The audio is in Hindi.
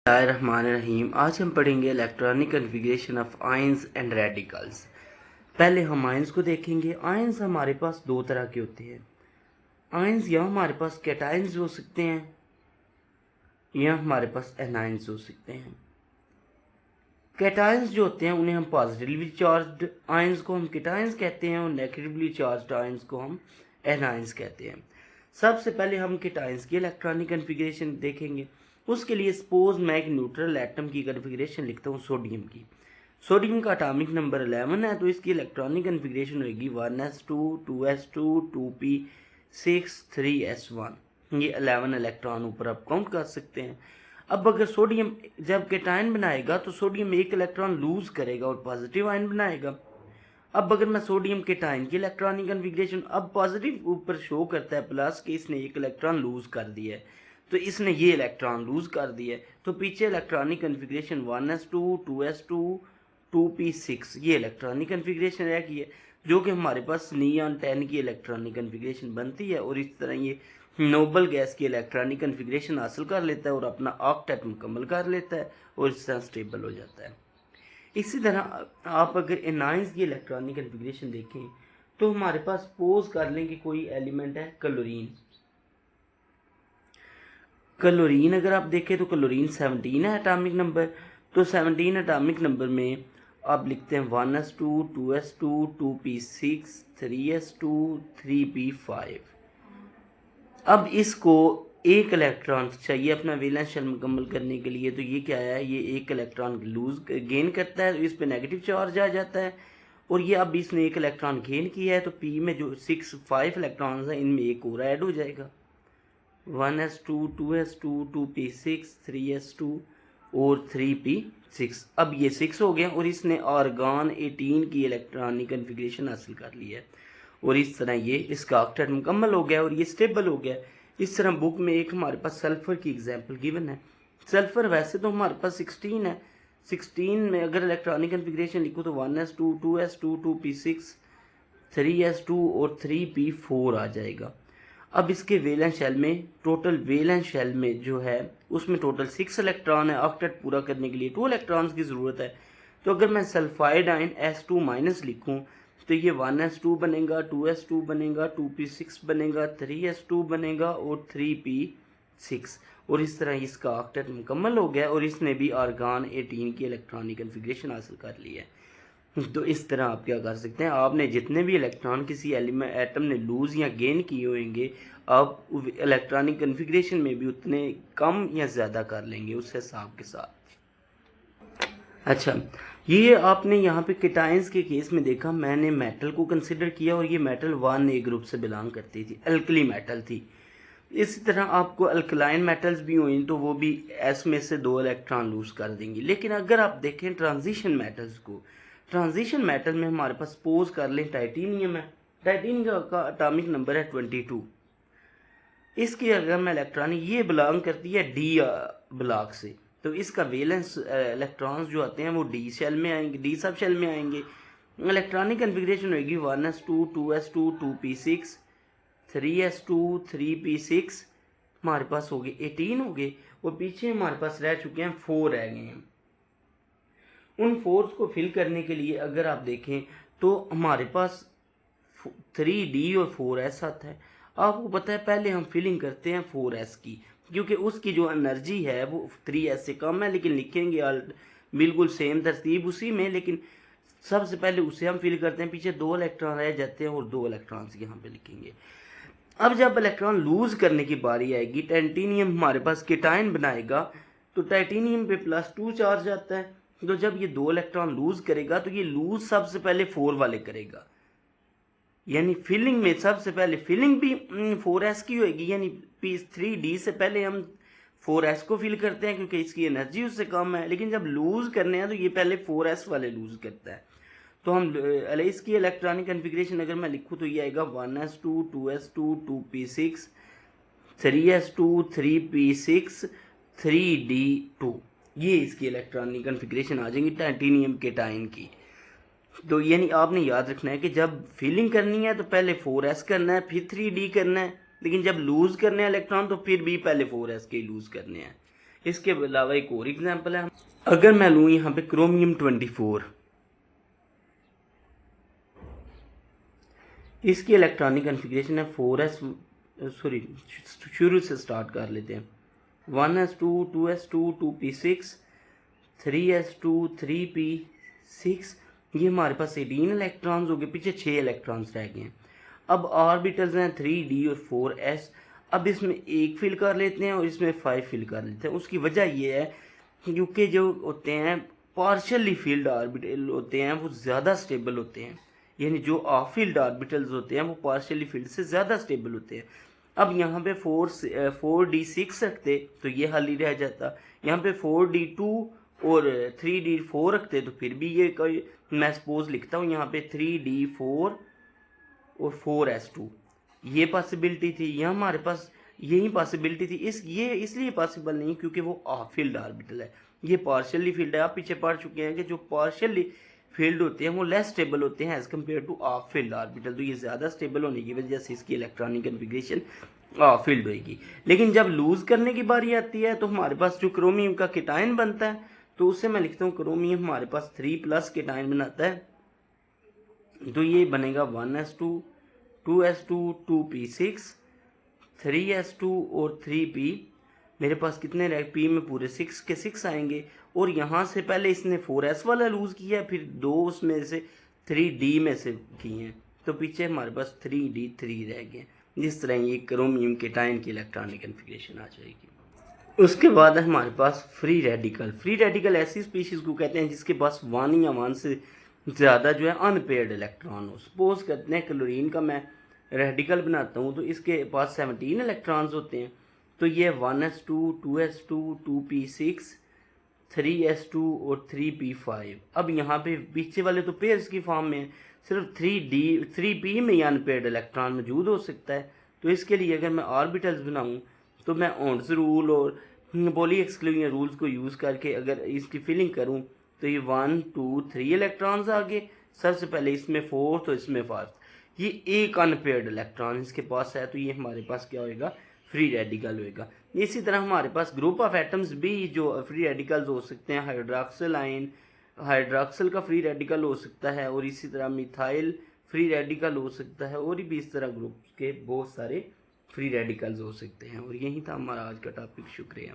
बिस्मिल्लाहिर्रहमानिर्रहीम। आज हम पढ़ेंगे electronic configuration of ions and radicals. पहले हम आयंस को देखेंगे। आयंस हमारे पास दो तरह के होते हैं। आयंस या हमारे पास कैटायंस हो सकते हैं या हमारे पास एनायंस हो सकते हैं। कैटायंस जो होते हैं उन्हें हम पॉजिटिवली चार्ज्ड आयंस को हम कैटायंस कहते हैं और नेगेटिवली चार्ज्ड आयंस को हम एनायंस कहते हैं। सबसे पहले हम कैटायंस की इलेक्ट्रॉनिक कन्फिग्रेशन देखेंगे। उसके लिए सपोज मैं एक न्यूट्रल एटम की कन्फिग्रेशन लिखता हूँ सोडियम की। सोडियम का एटॉमिक नंबर 11 है, तो इसकी इलेक्ट्रॉनिक कन्फिग्रेशन होगी 1s2 2s2 2p6 3s1। ये 11 इलेक्ट्रॉन ऊपर आप काउंट कर सकते हैं। अब अगर सोडियम जब कैटायन बनाएगा तो सोडियम एक इलेक्ट्रॉन लूज करेगा और पॉजिटिव आयन बनाएगा। अब अगर मैं सोडियम कैटायन की इलेक्ट्रॉनिक कन्फिग्रेशन, अब पॉजिटिव ऊपर शो करता है प्लस कि इसने एक इलेक्ट्रॉन लूज कर दिया है, तो इसने ये इलेक्ट्रॉन लूज कर दिया है, तो पीछे electronic configuration 1s2 2s2 2p6 ये इलेक्ट्रॉनिक कन्फिग्रेशन रह गई है, जो कि हमारे पास नियॉन 10 की इलेक्ट्रॉनिक कन्फिग्रेशन बनती है। और इस तरह ये नोबल गैस की इलेक्ट्रॉनिक कन्फिग्रेशन हासिल कर लेता है और अपना ऑक्टेट मुकम्मल कर लेता है और इस तरह स्टेबल हो जाता है। इसी तरह आप अगर एनायंस की इलेक्ट्रॉनिक कन्फिग्रेशन देखें तो हमारे पास पोज कर लें कि कोई एलिमेंट है क्लोरीन। क्लोरीन अगर आप देखें तो क्लोरीन 17 है एटॉमिक नंबर, तो 17 एटॉमिक नंबर में आप लिखते हैं 1s2 2s2 2p6 3s2 3p5। अब इसको एक इलेक्ट्रॉन चाहिए अपना वैलेंस शेल मुकम्मल करने के लिए, तो ये क्या है, ये एक इलेक्ट्रॉन लूज गेन करता है, तो इस पे नेगेटिव चार्ज आ जाता है। और ये अब इसने एक इलेक्ट्रॉन गेन किया है, तो पी में जो 5 इलेक्ट्रॉन्स हैं इनमें एक और ऐड हो जाएगा 1s2 2s2 2p6 3s2 और 3p6। अब ये 6 हो गया और इसने आर्गन 18 की इलेक्ट्रॉनिक कन्फिग्रेशन हासिल कर ली है और इस तरह ये इसका ऑक्टेट मुकम्मल हो गया और ये स्टेबल हो गया। इस तरह बुक में एक हमारे पास सल्फर की एग्जांपल गिवन है। सल्फर वैसे तो हमारे पास 16 है, 16 में अगर इलेक्ट्रॉनिक कन्फिग्रेशन लिखो तो 1s2 2s2 2p6 3s2 और 3p4 आ जाएगा। अब इसके वैलेंस शेल में टोटल वैलेंस शेल में जो है उसमें टोटल 6 इलेक्ट्रॉन है। ऑक्टेट पूरा करने के लिए 2 इलेक्ट्रॉन्स की ज़रूरत है। तो अगर मैं सल्फाइड आयन s2 माइनस लिखूँ तो ये 1s2 बनेगा 2s2 बनेगा 2p6 बनेगा 3s2 बनेगा और 3p6 और इस तरह इसका ऑक्टेट मुकम्मल हो गया और इसने भी आर्गन 18 की इलेक्ट्रॉनिक कन्फिग्रेशन हासिल कर ली है। तो इस तरह आप क्या कर सकते हैं, आपने जितने भी इलेक्ट्रॉन किसी एलिमेंट एटम ने लूज या गेन किए होंगे आप इलेक्ट्रॉनिक कन्फिग्रेशन में भी उतने कम या ज़्यादा कर लेंगे उस हिसाब के साथ। अच्छा, ये आपने यहाँ पे कैटायंस के केस में देखा, मैंने मेटल को कंसिडर किया और ये मेटल 1A ग्रुप से बिलोंग करती थी, अल्कली मेटल थी। इसी तरह आपको अल्कलाइन मेटल्स भी हुई तो वो भी एस में से 2 इलेक्ट्रॉन लूज कर देंगी। लेकिन अगर आप देखें ट्रांजिशन मेटल्स को, ट्रांजिशन मेटल में हमारे पास सपोज कर लें टाइटेनियम है। टाइटेनियम का एटॉमिक नंबर है 22। इसकी अगर मैं इलेक्ट्रॉनिक ये बिलोंग करती है डी ब्लॉक से, तो इसका वैलेंस इलेक्ट्रॉन्स जो आते हैं वो डी शेल में आएंगे, डी सब शेल में आएंगे। इलेक्ट्रॉनिक कन्फिग्रेशन होगी 1s2 2s2 2p6 3s2 3p6 हमारे पास हो गए 18 हो गए और पीछे हमारे पास रह चुके हैं 4 रह गए हैं। उन 4 को फिल करने के लिए अगर आप देखें तो हमारे पास 3d और 4s आता है। आपको पता है पहले हम फिलिंग करते हैं 4s की, क्योंकि उसकी जो एनर्जी है वो 3s से कम है, लेकिन लिखेंगे बिल्कुल सेम तरतीब उसी में, लेकिन सबसे पहले उसे हम फिल करते हैं, पीछे 2 इलेक्ट्रॉन रह जाते हैं और 2 इलेक्ट्रॉन यहाँ पे लिखेंगे। अब जब इलेक्ट्रॉन लूज करने की बारी आएगी, टाइटेनियम हमारे पास कैटायन बनाएगा तो टाइटेनियम पे +2 चार्ज आता है, तो जब ये 2 इलेक्ट्रॉन लूज करेगा तो ये लूज सबसे पहले 4 वाले करेगा, यानी फिलिंग में सबसे पहले फिलिंग भी 4s की होगी, यानी p3d से पहले हम 4s को फिल करते हैं क्योंकि इसकी एनर्जी उससे कम है, लेकिन जब लूज करने हैं तो ये पहले 4s वाले लूज करता है। तो हम इसकी इलेक्ट्रॉनिक कन्फिग्रेशन अगर मैं लिखूँ तो ये आएगा 1s2 2s2 2p6 3s2 3p6 3d2। ये इसकी इलेक्ट्रॉनिक कन्फिग्रेशन आ जाएंगी टाइटेनियम कैटायन की। तो यानी आपने याद रखना है कि जब फिलिंग करनी है तो पहले 4s करना है फिर 3d करना है, लेकिन जब लूज करने हैं इलेक्ट्रॉन तो फिर भी पहले 4s के लूज करने हैं। इसके अलावा एक और एग्जांपल है, अगर मैं लूँ यहाँ पे क्रोमियम 24, इसकी इलेक्ट्रॉनिक कॉन्फ़िगरेशन है 4s, सॉरी शुरू से स्टार्ट कर लेते हैं, 1s2 2s2 2p6 3s2 3p6, ये हमारे पास 18 इलेक्ट्रॉन्स हो गए, पीछे 6 इलेक्ट्रॉन्स रह गए हैं। अब ऑर्बिटल्स हैं 3d और 4s, अब इसमें एक फिल कर लेते हैं और इसमें 5 फिल कर लेते हैं। उसकी वजह ये है क्योंकि जो होते हैं पार्शियली फील्ड ऑर्बिटल होते हैं वो ज़्यादा स्टेबल होते हैं, यानी जो ऑफ फील्ड ऑर्बिटल्स होते हैं वो पार्शियली फील्ड से ज़्यादा स्टेबल होते हैं। अब यहाँ पे 4d6 रखते तो ये हल ही रह जाता, यहाँ पे 4d2 और 3d4 रखते तो फिर भी ये कोई, मैं सपोज लिखता हूँ यहाँ पे 3d4 और 4s2, ये पॉसिबिलिटी थी। यहाँ हमारे पास यही पॉसिबिलिटी थी, ये इसलिए पॉसिबल नहीं क्योंकि वो ऑफ फील्ड ऑर्बिटल है, ये पार्शियली फील्ड है। आप पीछे पढ़ चुके हैं कि जो पार्शियली फील्ड होते हैं वो लेस स्टेबल होते हैं as compared to of field orbital, तो ये ज़्यादा स्टेबल होने की वजह से इसकी इलेक्ट्रॉनिक कन्फिग्रेशन ऑफ फील्ड होगी। लेकिन जब लूज़ करने की बारी आती है तो हमारे पास जो क्रोमियम का केटायन बनता है, तो उससे मैं लिखता हूँ क्रोमियम हमारे पास 3+ केटायन बनाता है, तो ये बनेगा 1s2 2s2 2p6 3s2 और 3p, मेरे पास कितने रह, p में पूरे 6 के 6 आएंगे, और यहाँ से पहले इसने 4s वाला लूज़ किया है, फिर 2 उसमें से 3d में से किए हैं, तो पीछे हमारे पास 3d3 रह गए। जिस तरह ये क्रोमियम केटायन की इलेक्ट्रॉनिक कन्फिग्रेशन आ जाएगी। उसके बाद है हमारे पास फ्री रेडिकल। फ्री रेडिकल ऐसी स्पीशीज़ को कहते हैं जिसके पास 1 या 1 से ज़्यादा जो है अनपेयर्ड इलेक्ट्रॉन हो। सपोज करते हैं क्लोरीन का मैं रेडिकल बनाता हूँ तो इसके पास 17 इलेक्ट्रॉन्स होते हैं, तो ये 1s2 2s2 2p6 3s2 और 3p5। अब यहाँ पे पीछे वाले तो पेयर्स की फॉर्म में सिर्फ 3p में ही अनपेयर्ड इलेक्ट्रॉन मौजूद हो सकता है। तो इसके लिए अगर मैं ऑर्बिटल्स बनाऊँ तो मैं ओन्स रूल और पॉली एक्सक्लूजन रूल्स को यूज़ करके अगर इसकी फिलिंग करूँ तो ये 1 2 3 इलेक्ट्रॉन्स आ गए, सबसे पहले इसमें 4 तो इसमें 5, ये एक अनपेयर्ड इलेक्ट्रॉन इसके पास है, तो ये हमारे पास क्या होएगा, फ्री रेडिकल होएगा। इसी तरह हमारे पास ग्रुप ऑफ एटम्स भी जो फ्री रेडिकल्स हो सकते हैं, हाइड्रोक्सिल आयन, हाइड्रोक्सिल का फ्री रेडिकल हो सकता है, और इसी तरह मिथाइल फ्री रेडिकल हो सकता है, और भी इस तरह ग्रुप के बहुत सारे फ्री रेडिकल्स हो सकते हैं। और यही था हमारा आज का टॉपिक। शुक्रिया।